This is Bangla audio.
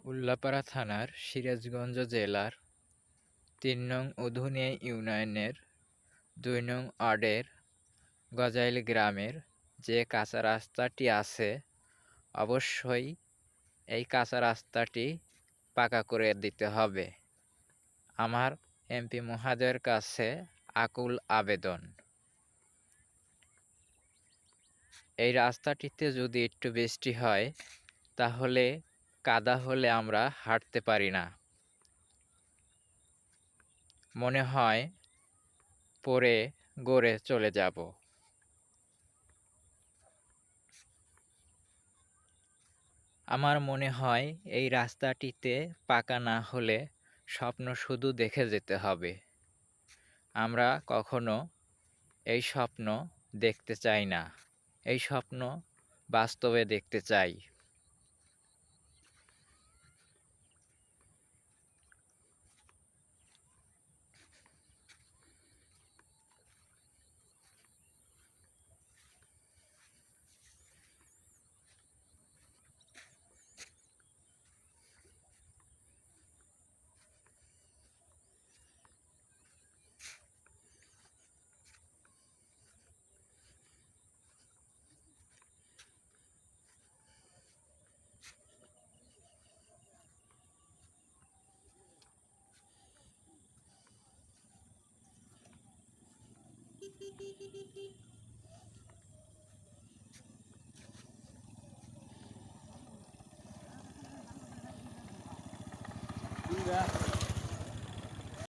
উল্লাপাড়া থানার সিরাজগঞ্জ জেলার ৩ নং উধুনিয়া ইউনিয়নের ২ নং ওয়ার্ডের গজাইল গ্রামের যে কাঁচা রাস্তাটি আছে, অবশ্যই এই কাঁচা রাস্তাটি পাকা করে দিতে হবে। আমার এমপি মহোদয়ের কাছে আকুল আবেদন। এই রাস্তাটিতে যদি একটু বৃষ্টি হয় তাহলে কাদা হলে আমরা হাঁটতে পারি না। মনে হয় পড়ে গড়ে চলে যাব। আমার মনে হয় এই রাস্তাটিতে পাকা না হলে স্বপ্ন শুধু দেখে যেতে হবে। আমরা কখনো এই স্বপ্ন দেখতে চাই না। এই স্বপ্ন বাস্তবে দেখতে চাই।